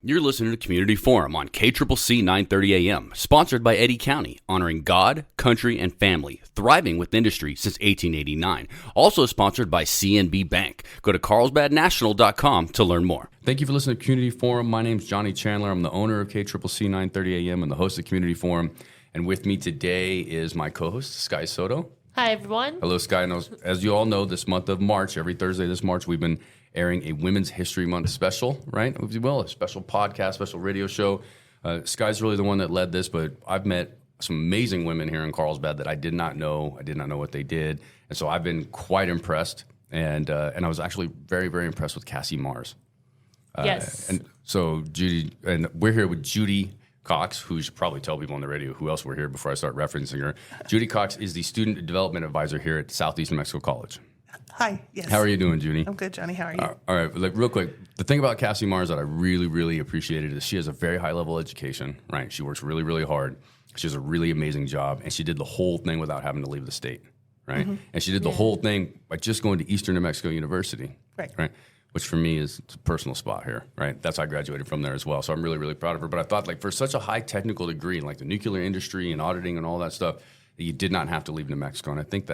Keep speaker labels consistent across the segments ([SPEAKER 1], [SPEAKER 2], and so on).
[SPEAKER 1] You're listening to Community Forum on KCCC 930 AM, sponsored by Eddy County, honoring God, country, and family, thriving with industry since 1889. Also sponsored by CNB Bank. Go to carlsbadnational.com to learn more. Thank you for listening to Community Forum. My name's Johnny Chandler. I'm the owner of KCCC 930 AM and the host of Community Forum. And with me today is my co-host, Sky Soto.
[SPEAKER 2] Hi, everyone.
[SPEAKER 1] Hello, Sky. As you all know, this month of March, every Thursday this March, we've been airing a Women's History Month special, right? If you will, a special podcast, special radio show. Sky's really the one that led this, but I've met some amazing women here in Carlsbad that I did not know. I did not know what they did. And so I've been quite impressed. And I was actually very, very impressed with Cassie Mars.
[SPEAKER 2] Yes.
[SPEAKER 1] And so Judy, and we're here with Judy Cox, who you should probably tell people on the radio who else we're here before I start referencing her. Judy Cox is the Student Development Advisor here at Southeast New Mexico College.
[SPEAKER 3] Hi, yes.
[SPEAKER 1] How are you doing, Judy?
[SPEAKER 3] I'm good, Johnny. How are you?
[SPEAKER 1] All right, like real quick, the thing about Cassie Mars that I really, really appreciated is she has a very high-level education, right? She works really, really hard. She has a really amazing job, and she did the whole thing without having to leave the state, right? Mm-hmm. And she did the whole thing by just going to Eastern New Mexico University, right? Which for me is a personal spot here, right? That's how I graduated from there as well. So I'm really, really proud of her. But I thought, like, for such a high technical degree, like the nuclear industry and auditing and all that stuff, that you did not have to leave New Mexico. And I think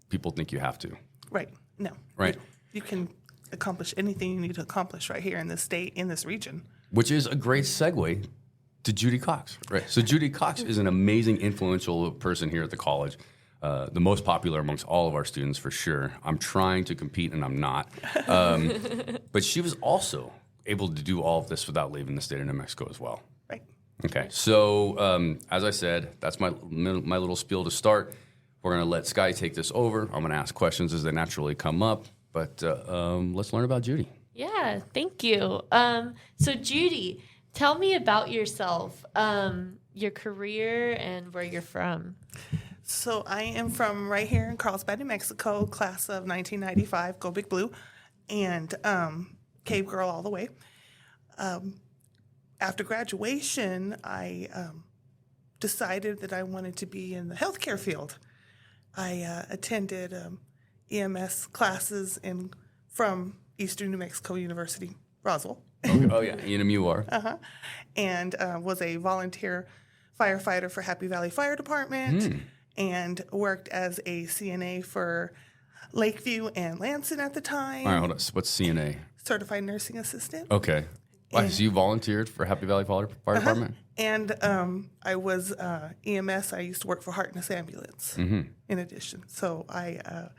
[SPEAKER 1] people think you have to.
[SPEAKER 3] Right. No.
[SPEAKER 1] Right.
[SPEAKER 3] You can accomplish anything you need to accomplish right here in this state, in this region.
[SPEAKER 1] Which is a great segue to Judy Cox, right? So Judy Cox is an amazing, influential person here at the college. The most popular amongst all of our students, for sure. I'm trying to compete, and I'm not. But she was also able to do all of this without leaving the state of New Mexico as well.
[SPEAKER 3] Right.
[SPEAKER 1] Okay. So as I said, that's my little spiel to start. We're going to let Sky take this over. I'm going to ask questions as they naturally come up. But let's learn about Judy.
[SPEAKER 2] Yeah, thank you. So, Judy, tell me about yourself, your career, and where you're from.
[SPEAKER 3] So I am from right here in Carlsbad, New Mexico, class of 1995, Go Big Blue, and Cave Girl all the way. After graduation, I decided that I wanted to be in the healthcare field. I attended EMS classes from Eastern New Mexico University, Roswell.
[SPEAKER 1] Oh, yeah, ENMUR.
[SPEAKER 3] And was a volunteer firefighter for Happy Valley Fire Department. And worked as a CNA for Lakeview and Lansing at the time.
[SPEAKER 1] All right, hold on. What's CNA?
[SPEAKER 3] Certified Nursing Assistant.
[SPEAKER 1] Okay. So you volunteered for Happy Valley Fire Department?
[SPEAKER 3] And I was EMS. I used to work for Hartness Ambulance in addition. So I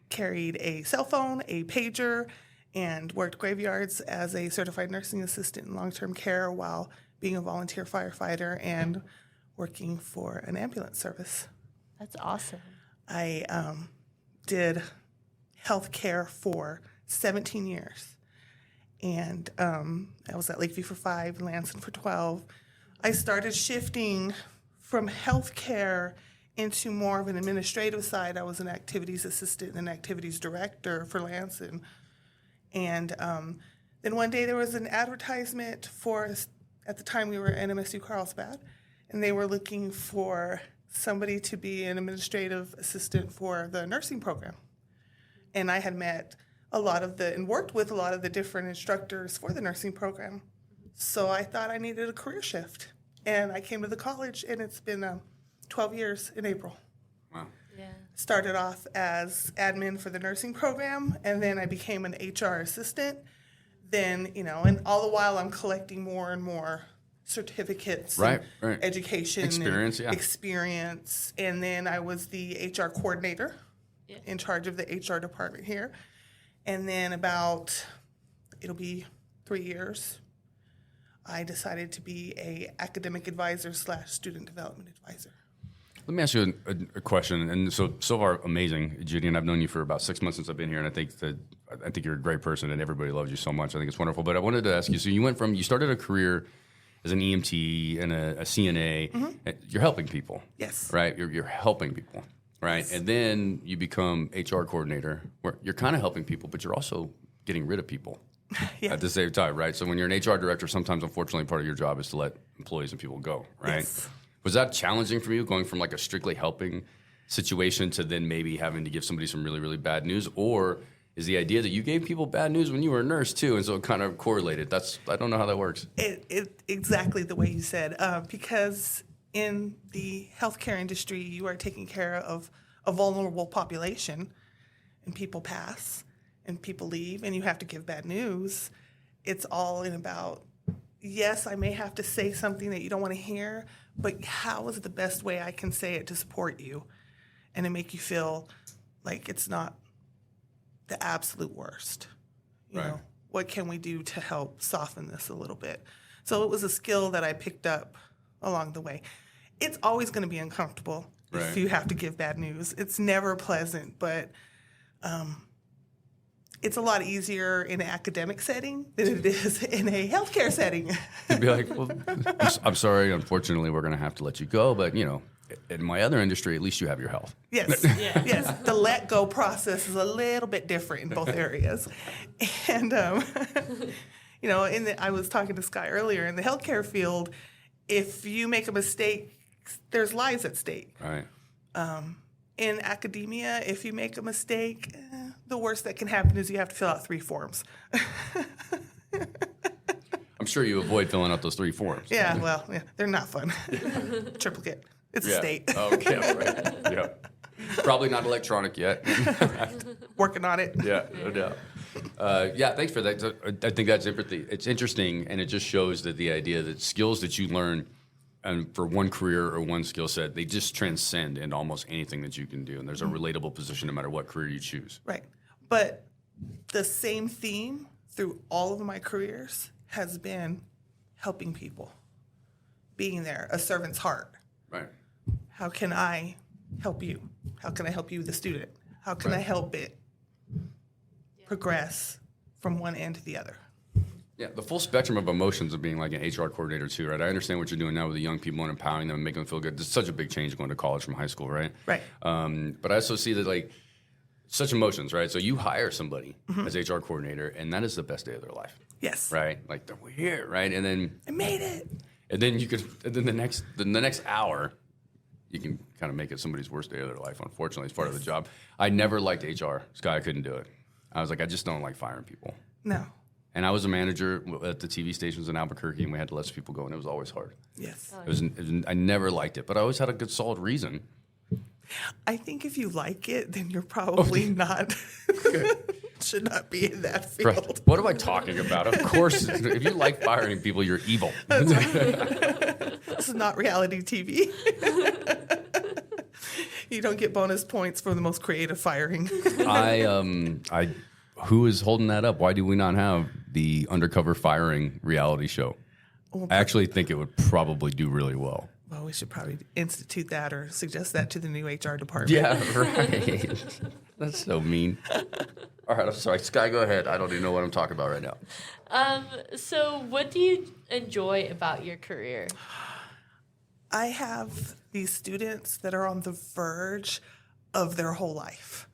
[SPEAKER 3] carried a cell phone, a pager, and worked graveyards as a certified nursing assistant in long-term care while being a volunteer firefighter and working for an ambulance service.
[SPEAKER 2] That's awesome.
[SPEAKER 3] I did healthcare for 17 years. And I was at Lakeview for 5 and Lansing for 12. I started shifting from healthcare into more of an administrative side. I was an activities assistant and activities director for Lansing. And then one day there was an advertisement for, at the time we were at NMSU Carlsbad, and they were looking for somebody to be an administrative assistant for the nursing program. And I had met and worked with a lot of the different instructors for the nursing program. So I thought I needed a career shift. And I came to the college, and it's been 12 years in April.
[SPEAKER 1] Wow.
[SPEAKER 2] Yeah.
[SPEAKER 3] Started off as admin for the nursing program, and then I became an HR assistant. Then, and all the while I'm collecting more and more certificates,
[SPEAKER 1] right.
[SPEAKER 3] Education,
[SPEAKER 1] experience,
[SPEAKER 3] and then I was the HR coordinator in charge of the HR department here. And then it'll be 3 years, I decided to be a academic advisor / student development advisor.
[SPEAKER 1] Let me ask you a question. And so far, amazing, Judy, and I've known you for about 6 months since I've been here, and I think you're a great person, and everybody loves you so much. I think it's wonderful. But I wanted to ask you, so you started a career as an EMT and a CNA. Mm-hmm. You're helping people.
[SPEAKER 3] Yes.
[SPEAKER 1] Right? You're helping people, right? Yes. And then you become HR coordinator, where you're kind of helping people, but you're also getting rid of people at the same time, right? So when you're an HR director, sometimes, unfortunately, part of your job is to let employees and people go, right?
[SPEAKER 3] Yes.
[SPEAKER 1] Was that challenging for you, going from like a strictly helping situation to then maybe having to give somebody some really, really bad news? Or is the idea that you gave people bad news when you were a nurse too, and so it kind of correlated. I don't know how that works.
[SPEAKER 3] It exactly the way you said, because in the healthcare industry, you are taking care of a vulnerable population, and people pass, and people leave, and you have to give bad news. It's all in about, yes, I may have to say something that you don't want to hear, but how is the best way I can say it to support you and to make you feel like it's not the absolute worst? You know, what can we do to help soften this a little bit? So it was a skill that I picked up along the way. It's always going to be uncomfortable if you have to give bad news. It's never pleasant, but it's a lot easier in an academic setting than it is in a healthcare setting.
[SPEAKER 1] You'd be like, well, I'm sorry, unfortunately, we're going to have to let you go, but, you know, in my other industry, at least you have your health.
[SPEAKER 3] Yes, yes. The let go process is a little bit different in both areas. And, you know, I was talking to Sky earlier, in the healthcare field, if you make a mistake, there's lives at stake.
[SPEAKER 1] Right.
[SPEAKER 3] In academia, if you make a mistake, the worst that can happen is you have to fill out 3 forms.
[SPEAKER 1] I'm sure you avoid filling out those 3 forms.
[SPEAKER 3] Yeah, well, they're not fun. Triplicate. It's a state.
[SPEAKER 1] Okay, right. Yeah. Probably not electronic yet.
[SPEAKER 3] Working on it.
[SPEAKER 1] Yeah, no doubt. Yeah, thanks for that. I think that's empathy. It's interesting, and it just shows that the idea that skills that you learn for one career or one skill set, they just transcend into almost anything that you can do. And there's a relatable position no matter what career you choose.
[SPEAKER 3] Right. But the same theme through all of my careers has been helping people, being there, a servant's heart.
[SPEAKER 1] Right.
[SPEAKER 3] How can I help you? How can I help you, the student? How can I help it progress from one end to the other?
[SPEAKER 1] Yeah, the full spectrum of emotions of being like an HR coordinator too, right? I understand what you're doing now with the young people and empowering them and making them feel good. This is such a big change going to college from high school, right?
[SPEAKER 3] Right.
[SPEAKER 1] But I also see that like such emotions, right? So you hire somebody as HR coordinator, and that is the best day of their life.
[SPEAKER 3] Yes.
[SPEAKER 1] Right? Like we're here, right? And then
[SPEAKER 3] I made it.
[SPEAKER 1] And then the next hour, you can kind of make it somebody's worst day of their life. Unfortunately, it's part of the job. I never liked HR. Sky, I couldn't do it. I was like, I just don't like firing people.
[SPEAKER 3] No.
[SPEAKER 1] And I was a manager at the TV stations in Albuquerque, and we had to let people go, and it was always hard.
[SPEAKER 3] Yes.
[SPEAKER 1] I never liked it, but I always had a good, solid reason.
[SPEAKER 3] I think if you like it, then you're probably not, should not be in that field.
[SPEAKER 1] Right. What am I talking about? Of course, if you like firing people, you're evil.
[SPEAKER 3] This is not reality TV. You don't get bonus points for the most creative firing.
[SPEAKER 1] Who is holding that up? Why do we not have the undercover firing reality show? I actually think it would probably do really well.
[SPEAKER 3] Well, we should probably institute that or suggest that to the new HR department.
[SPEAKER 1] Yeah, right. That's so mean. All right, I'm sorry. Sky, go ahead. I don't even know what I'm talking about right now.
[SPEAKER 2] So what do you enjoy about your career?
[SPEAKER 3] I have these students that are on the verge of their whole life.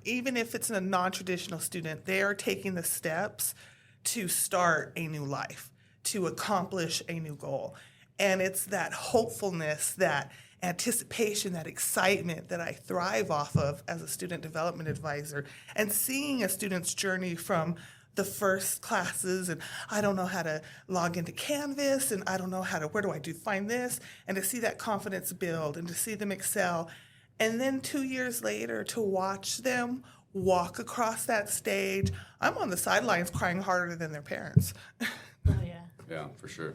[SPEAKER 3] Even if it's a non-traditional student, they are taking the steps to start a new life, to accomplish a new goal. And it's that hopefulness, that anticipation, that excitement that I thrive off of as a student development advisor. And seeing a student's journey from the first classes, and I don't know how to log into Canvas, and I don't know where do I find this, and to see that confidence build and to see them excel. And then 2 years later, to watch them walk across that stage, I'm on the sidelines crying harder than their parents.
[SPEAKER 2] Oh, yeah.
[SPEAKER 1] Yeah, for sure.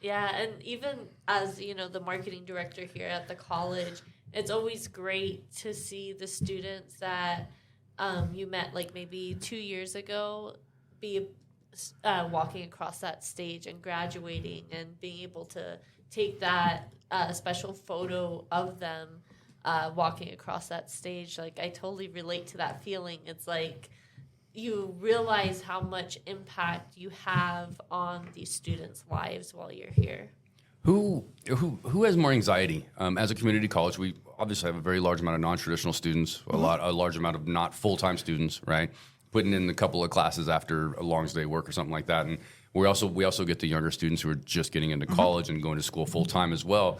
[SPEAKER 2] Yeah, and even as, the marketing director here at the college, it's always great to see the students that you met like maybe 2 years ago be walking across that stage and graduating and being able to take that special photo of them walking across that stage. Like, I totally relate to that feeling. It's like you realize how much impact you have on these students' lives while you're here.
[SPEAKER 1] Who has more anxiety? As a community college, we obviously have a very large amount of non-traditional students, a large amount of not full-time students, right? Putting in a couple of classes after a long day work or something like that. And we also get the younger students who are just getting into college and going to school full-time as well.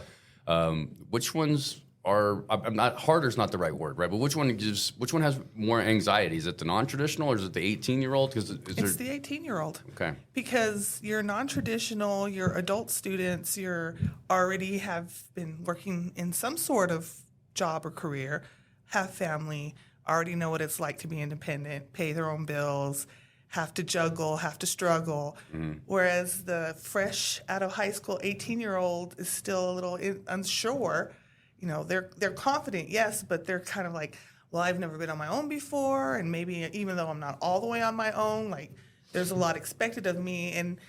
[SPEAKER 1] Which ones I'm not, harder's not the right word, right? But which one has more anxiety? Is it the non-traditional or is it the 18-year-old? Because
[SPEAKER 3] it's the 18-year-old.
[SPEAKER 1] Okay.
[SPEAKER 3] Because you're non-traditional, you're adult students, you're already have been working in some sort of job or career, have family, already know what it's like to be independent, pay their own bills, have to juggle, have to struggle. Whereas the fresh out of high school 18-year-old is still a little unsure. You know, they're confident, yes, but they're kind of like, well, I've never been on my own before, and maybe even though I'm not all the way on my own, like there's a lot expected of me. And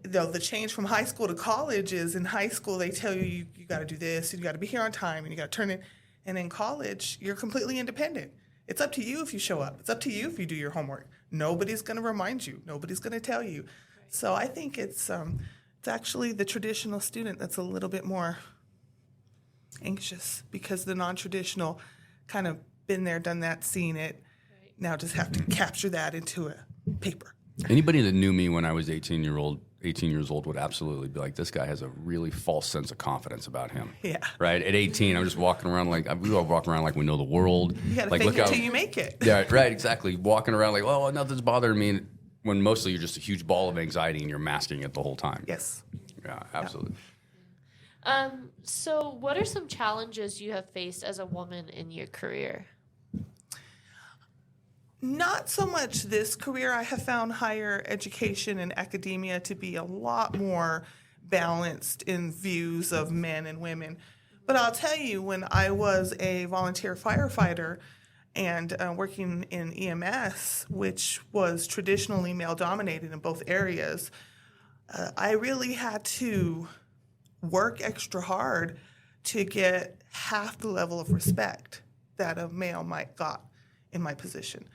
[SPEAKER 3] the change from high school to college is in high school they tell you got to do this, you got to be here on time, and you got to turn in. And in college, you're completely independent. It's up to you if you show up. It's up to you if you do your homework. Nobody's going to remind you. Nobody's going to tell you. So I think it's actually the traditional student that's a little bit more anxious because the non-traditional kind of been there, done that, seen it. Right. Now just have to capture that into a paper.
[SPEAKER 1] Anybody that knew me when I was 18 years old would absolutely be like, this guy has a really false sense of confidence about him.
[SPEAKER 3] Yeah.
[SPEAKER 1] Right? At 18, I'm just walking around we all walk around like we know the world.
[SPEAKER 3] You got to
[SPEAKER 1] like,
[SPEAKER 3] fake it till you make it.
[SPEAKER 1] Yeah, right, exactly. Walking around like, oh, nothing's bothering me. When mostly you're just a huge ball of anxiety and you're masking it the whole time.
[SPEAKER 3] Yes.
[SPEAKER 1] Yeah, absolutely. Yeah.
[SPEAKER 2] So what are some challenges you have faced as a woman in your career?
[SPEAKER 3] Not so much this career. I have found higher education and academia to be a lot more balanced in views of men and women. But I'll tell you, when I was a volunteer firefighter and working in EMS, which was traditionally male-dominated in both areas, I really had to work extra hard to get half the level of respect that a male might got in my position.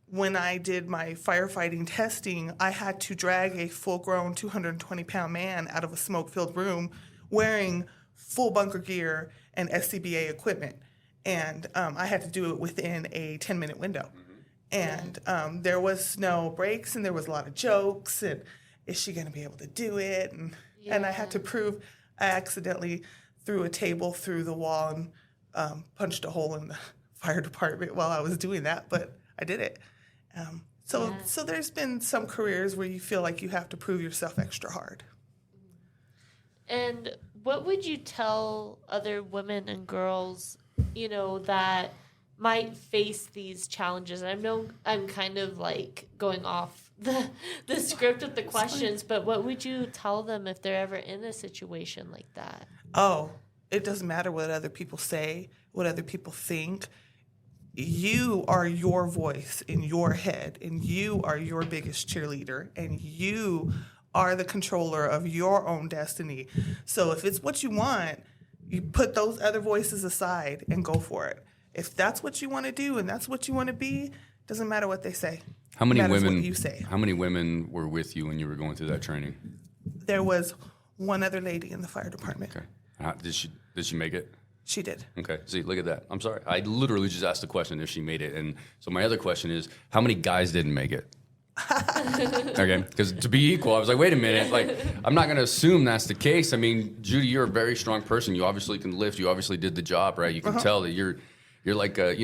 [SPEAKER 3] When I did my firefighting testing, I had to drag a full-grown 220-pound man out of a smoke-filled room wearing full bunker gear and SCBA equipment. And I had to do it within a 10-minute window. And there was no breaks, and there was a lot of jokes, and is she going to be able to do it? And I had to prove I accidentally threw a table through the wall and punched a hole in the fire department while I was doing that, but I did it. So there's been some careers where you feel like you have to prove yourself extra hard.
[SPEAKER 2] And what would you tell other women and girls, that might face these challenges? And I know I'm kind of like going off the script with the questions, but what would you tell them if they're ever in a situation like that?
[SPEAKER 3] Oh, it doesn't matter what other people say, what other people think. You are your voice in your head, and you are your biggest cheerleader, and you are the controller of your own destiny. So if it's what you want, you put those other voices aside and go for it. If that's what you want to do and that's what you want to be, doesn't matter what they say.
[SPEAKER 1] How many women?
[SPEAKER 3] What you say.
[SPEAKER 1] How many women were with you when you were going through that training?
[SPEAKER 3] There was one other lady in the fire department.
[SPEAKER 1] Okay. Did she make it?
[SPEAKER 3] She did.
[SPEAKER 1] Okay. See, look at that. I'm sorry. I literally just asked the question if she made it. And so my other question is, how many guys didn't make it? Okay. Because to be equal, I was like, wait a minute. Like, I'm not going to assume that's the case. I mean, Judy, you're a very strong person. You obviously can lift. You obviously did the job, right? You can tell that you're like, a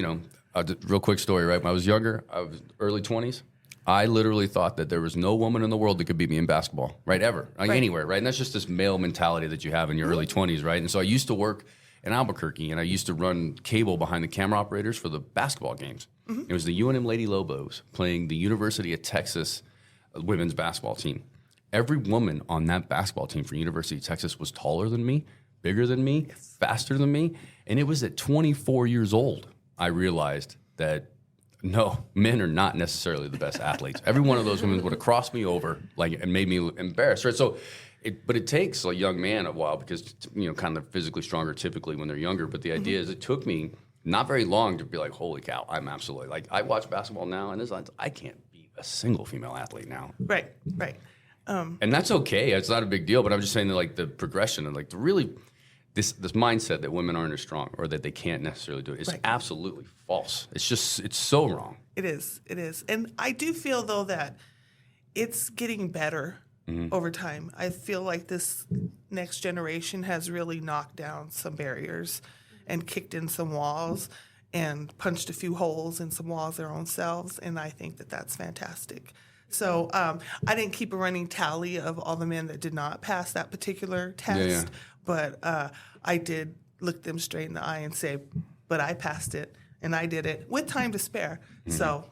[SPEAKER 1] real quick story, right? When I was younger, I was early 20s. I literally thought that there was no woman in the world that could beat me in basketball, right? Ever. Like, anywhere, right? And that's just this male mentality that you have in your early 20s, right? And so I used to work in Albuquerque, and I used to run cable behind the camera operators for the basketball games. It was the UNM Lady Lobos playing the University of Texas women's basketball team. Every woman on that basketball team for University of Texas was taller than me, bigger than me, faster than me, and it was at 24 years old I realized that no, men are not necessarily the best athletes. Every one of those women would have crossed me over and made me embarrassed, right? So but it takes a young man a while because, kind of physically stronger typically when they're younger. But the idea is it took me not very long to be like, holy cow, I'm absolutely, like, I watch basketball now and I can't beat a single female athlete now.
[SPEAKER 3] Right.
[SPEAKER 1] And that's okay. It's not a big deal. But I'm just saying that, like, the progression and, like, this mindset that women aren't as strong or that they can't necessarily do it is absolutely false. It's so wrong.
[SPEAKER 3] It is. And I do feel, though, that it's getting better. over time. I feel like this next generation has really knocked down some barriers and kicked in some walls and punched a few holes in some walls their own selves, and I think that that's fantastic. So I didn't keep a running tally of all the men that did not pass that particular test, but I did look them straight in the eye and say, but I passed it, and I did it with time to spare. So,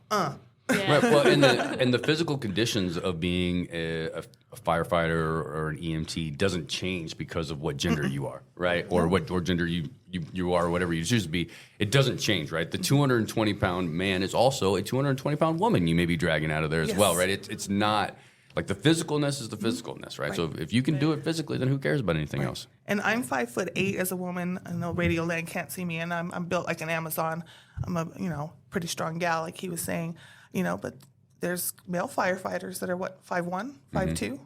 [SPEAKER 2] Yeah.
[SPEAKER 1] Right. Well, and the physical conditions of being a firefighter or an EMT doesn't change because of what gender you are, right? Or what gender you are, or whatever you choose to be. It doesn't change, right? The 220-pound man is also a 220-pound woman you may be dragging out of there as well, right? It's not like the physicalness is the physicalness, right? So if you can do it physically, then who cares about anything else?
[SPEAKER 3] And I'm 5'8" as a woman. I know Radio Land can't see me, and I'm built like an Amazon. I'm a pretty strong gal, like he was saying. But there's male firefighters that are 5'1", 5'2",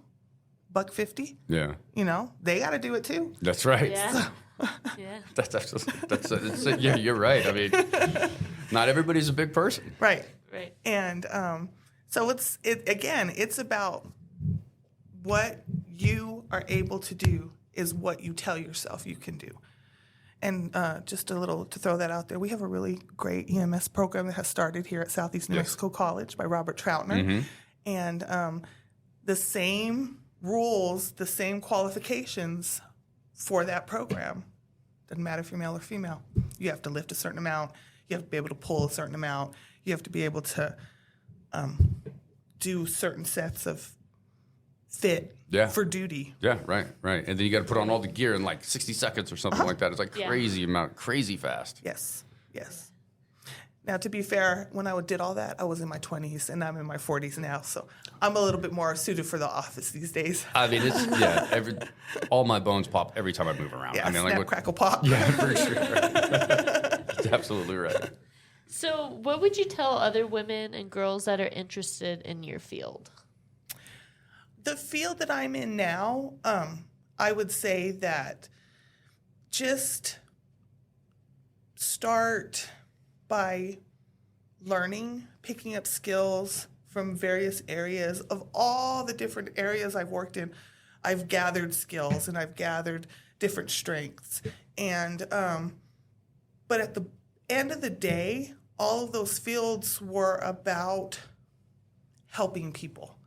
[SPEAKER 3] $150.
[SPEAKER 1] Yeah.
[SPEAKER 3] They got to do it too.
[SPEAKER 1] That's right.
[SPEAKER 2] Yeah. Yeah.
[SPEAKER 1] That's yeah, you're right. I mean, not everybody's a big person.
[SPEAKER 3] Right.
[SPEAKER 2] Right.
[SPEAKER 3] And so it's about what you are able to do is what you tell yourself you can do. And just a little to throw that out there, we have a really great EMS program that has started here at Southeast New Mexico College by Robert Troutner. And the same rules, the same qualifications for that program. Doesn't matter if you're male or female. You have to lift a certain amount. You have to be able to pull a certain amount. You have to be able to do certain sets of fit for duty.
[SPEAKER 1] Yeah, right. And then you got to put on all the gear in like 60 seconds or something like that. It's like crazy fast.
[SPEAKER 3] Yes. Now, to be fair, when I did all that, I was in my 20s, and I'm in my 40s now, so I'm a little bit more suited for the office these days.
[SPEAKER 1] I mean, all my bones pop every time I move around.
[SPEAKER 3] Yeah,
[SPEAKER 1] I mean,
[SPEAKER 3] snap, crackle, pop.
[SPEAKER 1] Yeah, for sure. That's absolutely right.
[SPEAKER 2] So what would you tell other women and girls that are interested in your field?
[SPEAKER 3] The field that I'm in now, I would say that just start by learning, picking up skills from various areas. Of all the different areas I've worked in, I've gathered skills and I've gathered different strengths. And but at the end of the day, all of those fields were about helping people.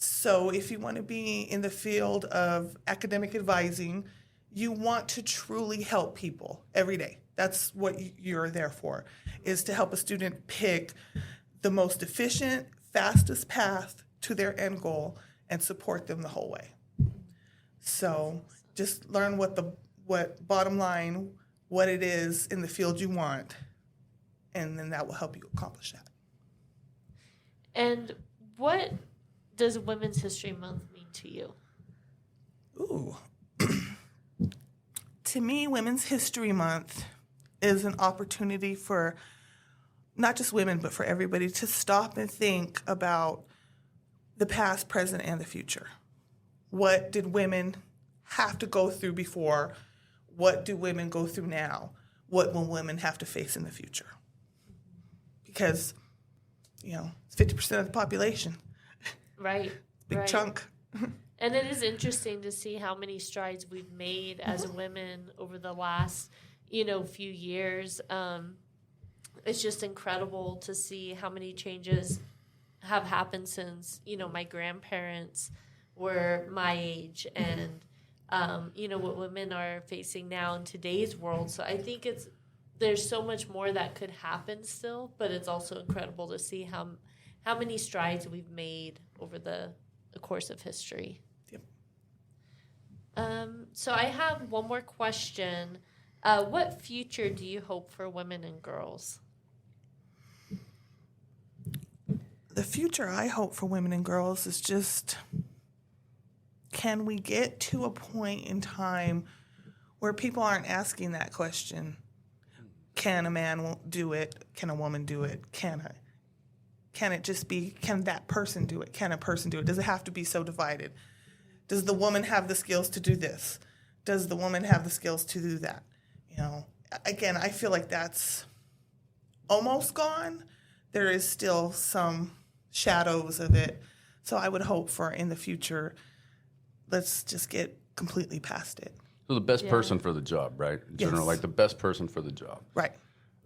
[SPEAKER 3] So if you want to be in the field of academic advising, you want to truly help people every day. That's what you're there for, is to help a student pick the most efficient, fastest path to their end goal and support them the whole way. So just learn what bottom line, what it is in the field you want, and then that will help you accomplish that.
[SPEAKER 2] And what does Women's History Month mean to you?
[SPEAKER 3] Ooh. To me, Women's History Month is an opportunity for not just women, but for everybody to stop and think about the past, present, and the future. What did women have to go through before? What do women go through now? What will women have to face in the future? Because, it's 50% of the population.
[SPEAKER 2] Right.
[SPEAKER 3] Big chunk.
[SPEAKER 2] And it is interesting to see how many strides we've made as women over the last, few years. It's just incredible to see how many changes have happened since, my grandparents were my age and, what women are facing now in today's world. So I think there's so much more that could happen still, but it's also incredible to see how many strides we've made over the course of history.
[SPEAKER 3] Yep.
[SPEAKER 2] So I have one more question. What future do you hope for women and girls?
[SPEAKER 3] The future I hope for women and girls is just, can we get to a point in time where people aren't asking that question? Can a man do it? Can a woman do it? Can it just be, can that person do it? Can a person do it? Does it have to be so divided? Does the woman have the skills to do this? Does the woman have the skills to do that? Again, I feel like that's almost gone. There is still some shadows of it, So I would hope for in the future, let's just get completely past it.
[SPEAKER 1] So the best person for the job, right? In general,
[SPEAKER 3] Yes.
[SPEAKER 1] like the best person for the job.
[SPEAKER 3] Right.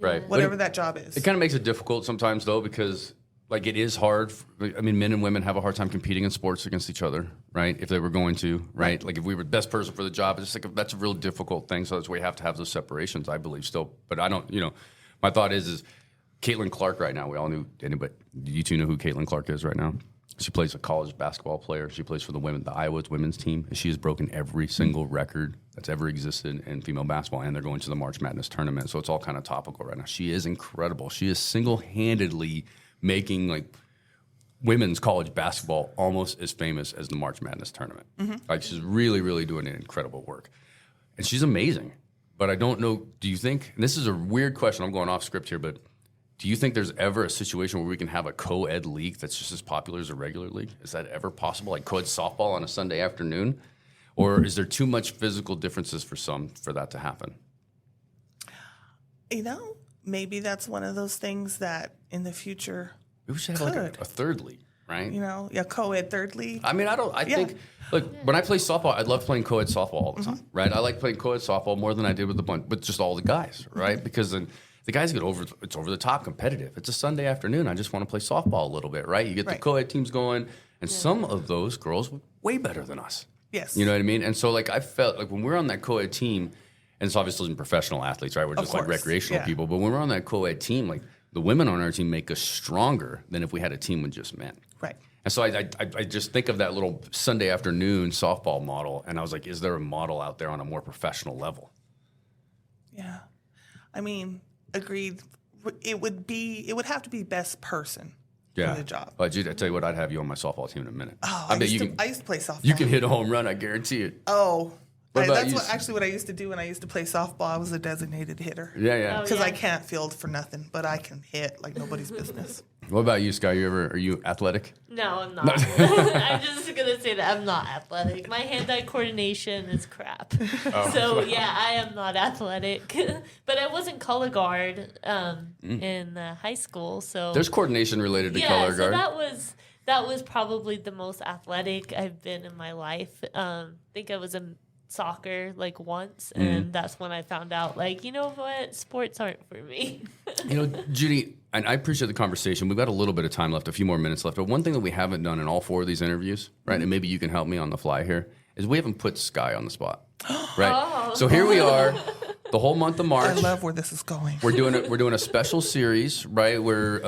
[SPEAKER 1] Right.
[SPEAKER 3] Whatever that job is.
[SPEAKER 1] It kind of makes it difficult sometimes, though, because like it is hard. I mean, men and women have a hard time competing in sports against each other, right? If they were going to, right? Like if we were the best person for the job, it's like that's a real difficult thing. So that's why we have to have those separations, I believe, still. But I don't, my thought is Caitlin Clark right now. We all knew anybody. You two know who Caitlin Clark is right now. She plays a college basketball player. She plays for the Iowa's women's team. And she has broken every single record that's ever existed in female basketball, and they're going to the March Madness tournament. So it's all kind of topical right now. She is incredible. She is single-handedly making like women's college basketball almost as famous as the March Madness tournament. Like she's really, really doing incredible work. And she's amazing. But I don't know, do you think, and this is a weird question, I'm going off script here, but do you think there's ever a situation where we can have a co-ed league that's just as popular as a regular league? Is that ever possible, like co-ed softball on a Sunday afternoon? Or is there too much physical differences for some for that to happen?
[SPEAKER 3] Maybe that's one of those things that in the future
[SPEAKER 1] We should have like a third league, right?
[SPEAKER 3] co-ed third league.
[SPEAKER 1] I mean, I think, look, when I play softball, I love playing co-ed softball all the time, right? I like playing co-ed softball more than I did with just all the guys, right? Because then the guys it's over the top competitive. It's a Sunday afternoon. I just want to play softball a little bit, right? You get the co-ed teams going, and some of those girls were way better than us.
[SPEAKER 3] Yes.
[SPEAKER 1] You know what I mean? And so, like, I felt like when we're on that co-ed team, and it's obviously in professional athletes, right? We're just like recreational people. But when we're on that co-ed team, like, the women on our team make us stronger than if we had a team with just men.
[SPEAKER 3] Right.
[SPEAKER 1] And so I just think of that little Sunday afternoon softball model, and I was like, is there a model out there on a more professional level?
[SPEAKER 3] Yeah. I mean, agreed. It would have to be best person for the job.
[SPEAKER 1] But Judy, I tell you what, I'd have you on my softball team in a minute.
[SPEAKER 3] Oh,
[SPEAKER 1] I
[SPEAKER 3] used to play softball.
[SPEAKER 1] You can hit a home run, I guarantee it.
[SPEAKER 3] Oh,
[SPEAKER 1] What about
[SPEAKER 3] that's
[SPEAKER 1] you?
[SPEAKER 3] what I used to do when I used to play softball. I was a designated hitter.
[SPEAKER 1] Yeah.
[SPEAKER 3] Because I can't field for nothing, but I can hit like nobody's business.
[SPEAKER 1] What about you, Sky? Are you athletic?
[SPEAKER 2] No, I'm not. I'm just going to say that I'm not athletic. My hand-eye coordination is crap. So, yeah, I am not athletic. But I was in color guard in high school. So
[SPEAKER 1] There's coordination related to color guard.
[SPEAKER 2] So that was probably the most athletic I've been in my life. I think I was in soccer like once, and that's when I found out, like, you know what, sports aren't for me.
[SPEAKER 1] Judy, and I appreciate the conversation. We've got a little bit of time left, a few more minutes left. But one thing that we haven't done in all four of these interviews, right, and maybe you can help me on the fly here, is we haven't put Sky on the spot, right? So here we are, the whole month of March.
[SPEAKER 3] I love where this is going.
[SPEAKER 1] We're doing a special series, right? We're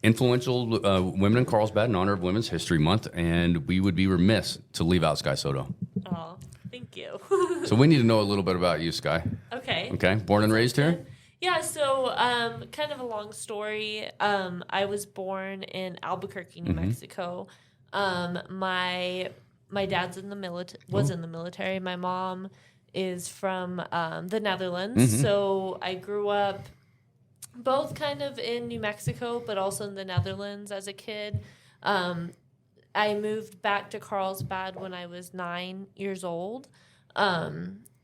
[SPEAKER 1] influential women in Carlsbad in honor of Women's History Month, and we would be remiss to leave out Sky Soto.
[SPEAKER 2] Oh, thank you.
[SPEAKER 1] So we need to know a little bit about you, Sky.
[SPEAKER 2] Okay.
[SPEAKER 1] Okay, born and raised here?
[SPEAKER 2] Yeah, so kind of a long story. I was born in Albuquerque, New Mexico. My dad's in the was in the military. My mom is from the Netherlands. So I grew up both kind of in New Mexico, but also in the Netherlands as a kid. I moved back to Carlsbad when I was 9 years old.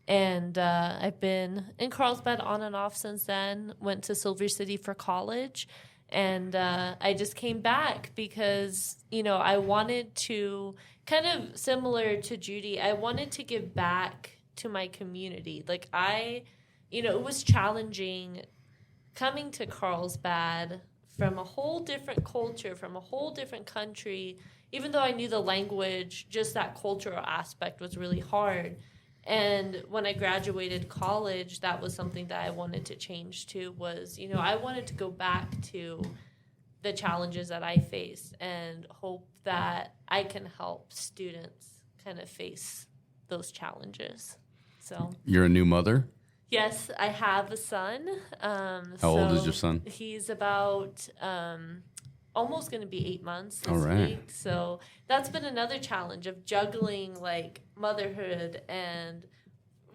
[SPEAKER 2] And I've been in Carlsbad on and off since then. Went to Silver City for college. And I just came back because, I wanted to, kind of similar to Judy, I wanted to give back to my community. Like it was challenging coming to Carlsbad from a whole different culture, from a whole different country. Even though I knew the language, just that cultural aspect was really hard. And when I graduated college, that was something that I wanted to change to was, I wanted to go back to the challenges that I face and hope that I can help students kind of face those challenges. So
[SPEAKER 1] You're a new mother?
[SPEAKER 2] Yes, I have a son.
[SPEAKER 1] How old is your son?
[SPEAKER 2] He's about almost going to be 8 months this
[SPEAKER 1] right.
[SPEAKER 2] week. So that's been another challenge of juggling like motherhood and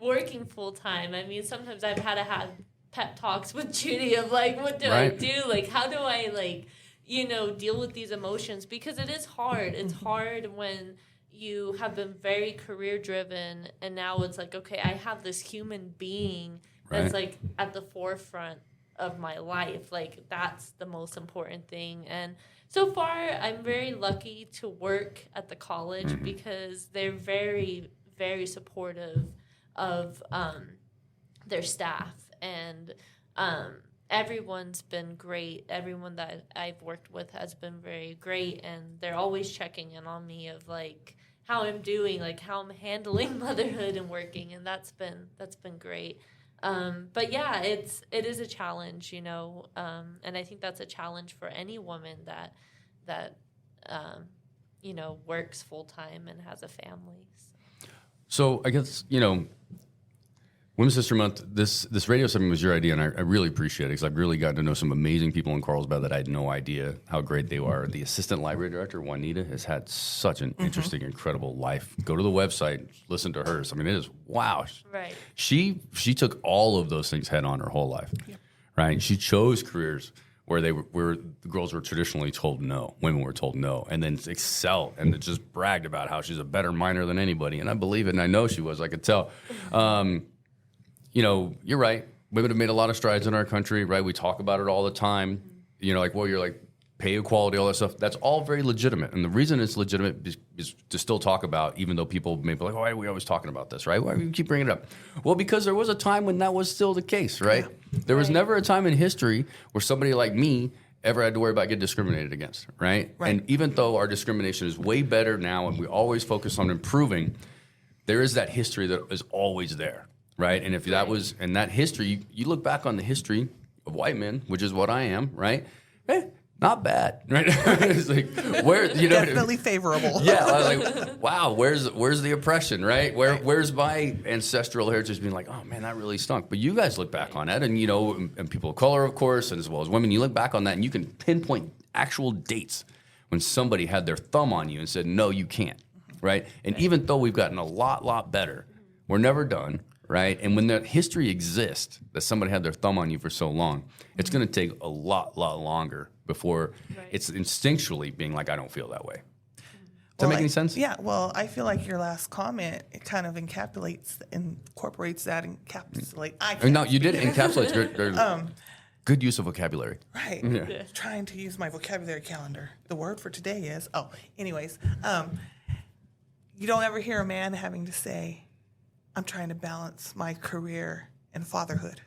[SPEAKER 2] working full time. I mean, sometimes I've had to have pep talks with Judy of like, what do I do? Like, how do I deal with these emotions? Because it is hard. It's hard when you have been very career driven and now it's like, okay, I have this human being that's like at the forefront of my life. Like, that's the most important thing. And so far, I'm very lucky to work at the college because they're very, very supportive of their staff. And everyone's been great. Everyone that I've worked with has been very great. And they're always checking in on me of, like, how I'm doing, like how I'm handling motherhood and working. And that's been great. But yeah, it is a challenge, you know, and I think that's a challenge for any woman that you know, works full time and has a family.
[SPEAKER 1] So I guess, you know, Women's History Month, this radio segment was your idea, and I really appreciate it because I've really gotten to know some amazing people in Carlsbad that I had no idea how great they are. The assistant library director, Juanita, has had such an interesting, incredible life. Go to the website, listen to hers. I mean, it is, wow.
[SPEAKER 2] Right.
[SPEAKER 1] She took all of those things head on her whole life, right? She chose careers where the girls were traditionally told no, women were told no, and then excelled and just bragged about how she's a better miner than anybody. And I believe it, and I know she was. I could tell. You know, you're right. Women have made a lot of strides in our country, right? We talk about it all the time. You know, like, well, you're like pay equality, all that stuff. That's all very legitimate. And the reason it's legitimate is to still talk about, even though people may be like, oh, why are we always talking about this, right? Why do you keep bringing it up? Well, because there was a time when that was still the case, right? Yeah. There was never a time in history where somebody like me ever had to worry about getting discriminated against, right? And even though our discrimination is way better now and we always focus on improving, there is that history that is always there. Right, and if that was, and that history, you look back on the history of white men, which is what I am, right? Not bad, right? It's like, where, you know,
[SPEAKER 3] definitely favorable.
[SPEAKER 1] Yeah, I was like, wow, where's the oppression, right? Where's my ancestral heritage being like, oh man, that really stunk. But you guys look back on that, and you know, and people of color, of course, and as well as women, you look back on that, and you can pinpoint actual dates when somebody had their thumb on you and said, no, you can't, right? And even though we've gotten a lot better, we're never done. Right, and when that history exists, that somebody had their thumb on you for so long, it's going to take a lot longer before it's instinctually being like, I don't feel that way. Does that make any sense?
[SPEAKER 3] Yeah. Well, I feel like your last comment, it kind of incorporates that.
[SPEAKER 1] No, you did encapsulate. Good use of vocabulary.
[SPEAKER 3] Right. Yeah. Trying to use my vocabulary calendar. The word for today is anyways, you don't ever hear a man having to say, I'm trying to balance my career and fatherhood.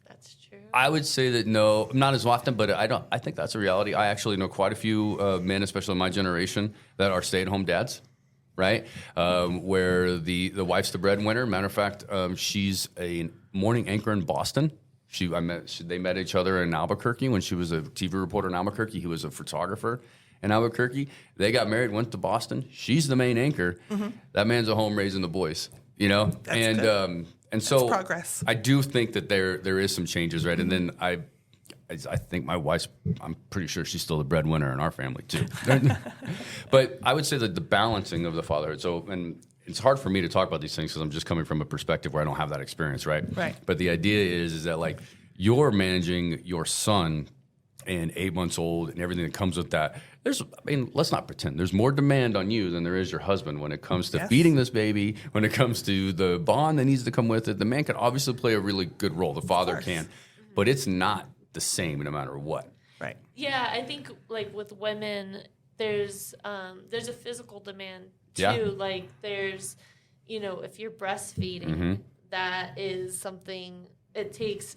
[SPEAKER 2] That's true.
[SPEAKER 1] I would say that no, not as often, but I think that's a reality. I actually know quite a few men, especially in my generation, that are stay-at-home dads, right? Where the wife's the breadwinner. Matter of fact, she's a morning anchor in Boston. They met each other in Albuquerque when she was a TV reporter in Albuquerque. He was a photographer in Albuquerque. They got married, went to Boston. She's the main anchor. That man's at home raising the boys, you know?
[SPEAKER 3] That's good.
[SPEAKER 1] And so
[SPEAKER 3] progress.
[SPEAKER 1] I do think that there is some changes, right? And then I think my wife's, I'm pretty sure she's still the breadwinner in our family too. But I would say that the balancing of the fatherhood. So, and it's hard for me to talk about these things because I'm just coming from a perspective where I don't have that experience, right?
[SPEAKER 3] Right.
[SPEAKER 1] But the idea is that like you're managing your son and 8 months old and everything that comes with that. Let's not pretend. There's more demand on you than there is your husband when it comes to feeding this baby, when it comes to the bond that needs to come with it. The man can obviously play a really good role. The father can. But it's not the same no matter what.
[SPEAKER 3] Right.
[SPEAKER 2] Yeah, I think like with women, there's a physical demand too.
[SPEAKER 1] Yeah.
[SPEAKER 2] Like there's, you know, if you're breastfeeding, that is something, it takes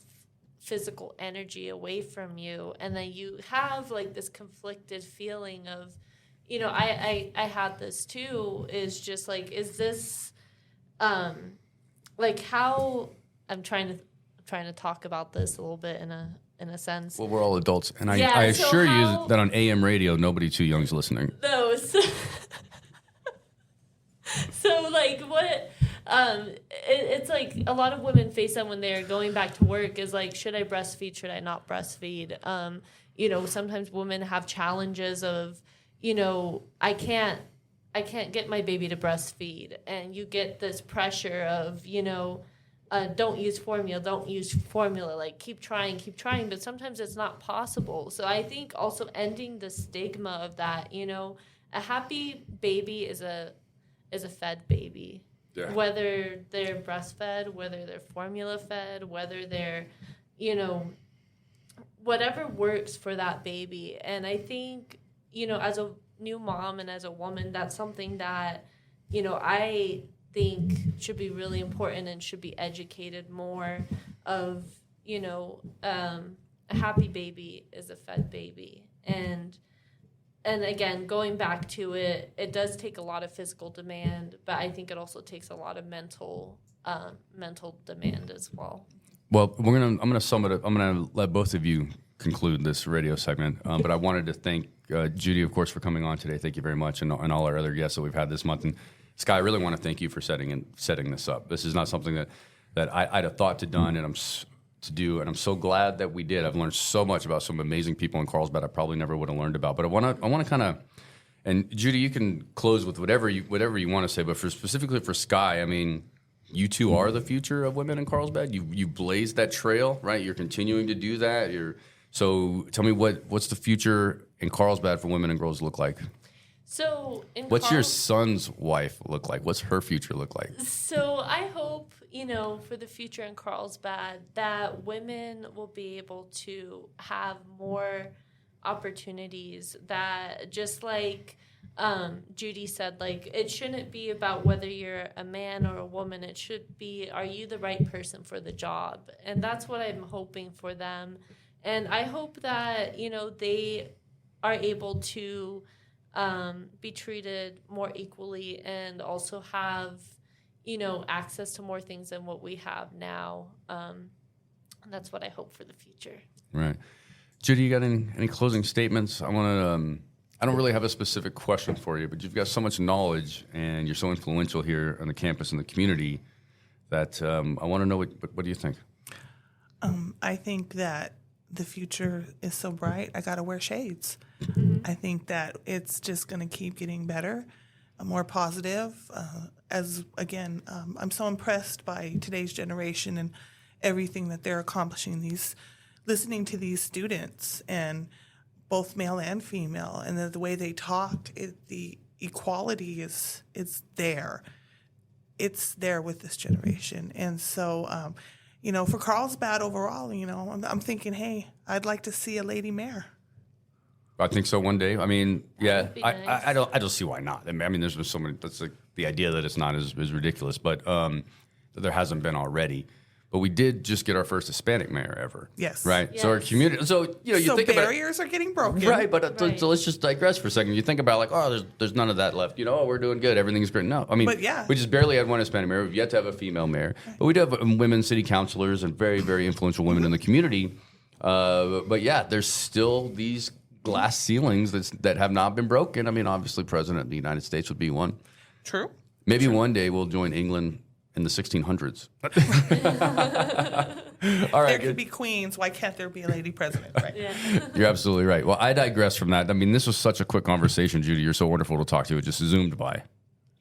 [SPEAKER 2] physical energy away from you, and then you have like this conflicted feeling of, you know, I had this too, is just like, is this like how I'm trying to talk about this a little bit in a sense.
[SPEAKER 1] Well, we're all adults, and I assure you that on AM radio nobody too young is listening.
[SPEAKER 2] No, so like what it's like a lot of women face that when they're going back to work is like, should I breastfeed, should I not breastfeed? You know, sometimes women have challenges of, you know, I can't get my baby to breastfeed, and you get this pressure of, you know, don't use formula, like keep trying, but sometimes it's not possible. So I think also ending the stigma of that, you know, a happy baby is a fed baby. Yeah. Whether they're breastfed, whether they're formula fed, whether they're, whatever works for that baby. And I think, as a new mom and as a woman, that's something that, I think should be really important and should be educated more of, a happy baby is a fed baby. And again, going back to it, it does take a lot of physical demand, but I think it also takes a lot of mental demand as well.
[SPEAKER 1] Well, I'm gonna sum it up. I'm gonna let both of you conclude this radio segment. But I wanted to thank Judy, of course, for coming on today. Thank you very much, and all our other guests that we've had this month. And Sky, I really want to thank you for setting this up. This is not something that I'd have thought to do, and I'm so glad that we did. I've learned so much about some amazing people in Carlsbad I probably never would have learned about. But I want to kind of, and Judy, you can close with whatever you want to say. But specifically for Sky, I mean, you two are the future of women in Carlsbad. You blazed that trail, right? You're continuing to do that. So tell me what's the future in Carlsbad for women and girls look like?
[SPEAKER 2] So
[SPEAKER 1] what's your son's wife look like? What's her future look like?
[SPEAKER 2] So I hope, for the future in Carlsbad that women will be able to have more opportunities, that just like Judy said, like, it shouldn't be about whether you're a man or a woman. It should be, are you the right person for the job? And that's what I'm hoping for them. And I hope that, they are able to be treated more equally and also have, access to more things than what we have now. And that's what I hope for the future.
[SPEAKER 1] Right. Judy, you got any closing statements? I don't really have a specific question for you, but you've got so much knowledge and you're so influential here on the campus and the community that I want to know what do you think?
[SPEAKER 3] I think that the future is so bright, I got to wear shades. I think that it's just going to keep getting better, more positive. I'm so impressed by today's generation and everything that they're accomplishing. Listening to these students, and both male and female, and the way they talk, the equality is there. It's there with this generation. And so, for Carlsbad overall, I'm thinking, hey, I'd like to see a lady mayor.
[SPEAKER 1] I think so one day. I mean, yeah,
[SPEAKER 2] nice.
[SPEAKER 1] I don't see why not. I mean, there's been so many. That's like the idea that it's not is ridiculous, but there hasn't been already. But we did just get our first Hispanic mayor ever.
[SPEAKER 3] Yes.
[SPEAKER 1] Right.
[SPEAKER 2] Yes.
[SPEAKER 1] So our community. So you think
[SPEAKER 3] barriers are getting broken.
[SPEAKER 1] Right. But so let's just digress for a second. You think about like, oh, there's none of that left. We're doing good. Everything's great. No, I mean,
[SPEAKER 3] but yeah.
[SPEAKER 1] We just barely had one Hispanic mayor. We've yet to have a female mayor, but we do have women city councilors and very, very influential women in the community. But yeah, there's still these glass ceilings that have not been broken. I mean, obviously, President of the United States would be one.
[SPEAKER 3] True.
[SPEAKER 1] Maybe one day we'll join England in the 1600s. All right,
[SPEAKER 3] there could be queens. Why can't there be a lady president? Right.
[SPEAKER 2] Yeah.
[SPEAKER 1] You're absolutely right. Well, I digress from that. I mean, this was such a quick conversation, Judy. You're so wonderful to talk to. It just zoomed by.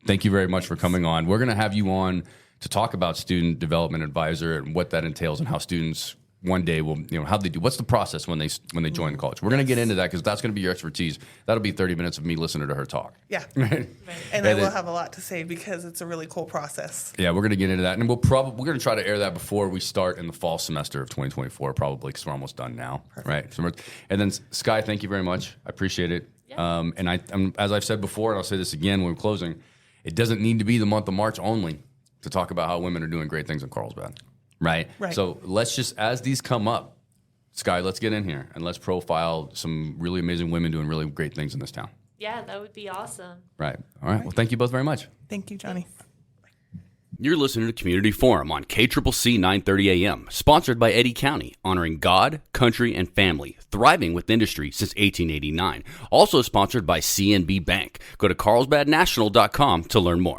[SPEAKER 1] Thank you very much for coming on. We're going to have you on to talk about student development advisor and what that entails and how students one day will, how they do. What's the process when they join the college? We're going to get into that because that's going to be your expertise. That'll be 30 minutes of me listening to her talk.
[SPEAKER 3] Yeah.
[SPEAKER 2] Right.
[SPEAKER 3] And I will have a lot to say because it's a really cool process.
[SPEAKER 1] Yeah, we're going to get into that. And we're going to try to air that before we start in the fall semester of 2024, probably, because we're almost done now. Perfect. Right. And then, Sky, thank you very much. I appreciate it.
[SPEAKER 2] Yeah.
[SPEAKER 1] And I'm, as I've said before, and I'll say this again when we're closing, it doesn't need to be the month of March only to talk about how women are doing great things in Carlsbad. Right. So let's just, as these come up, Sky, let's get in here and let's profile some really amazing women doing really great things in this town.
[SPEAKER 2] Yeah, that would be awesome.
[SPEAKER 1] Right. All right. Well, thank you both very much.
[SPEAKER 3] Thank you, Johnny.
[SPEAKER 1] You're listening to Community Forum on KCCC 930 AM, sponsored by Eddy County, honoring God, country, and family, thriving with industry since 1889. Also sponsored by CNB Bank. Go to carlsbadnational.com to learn more.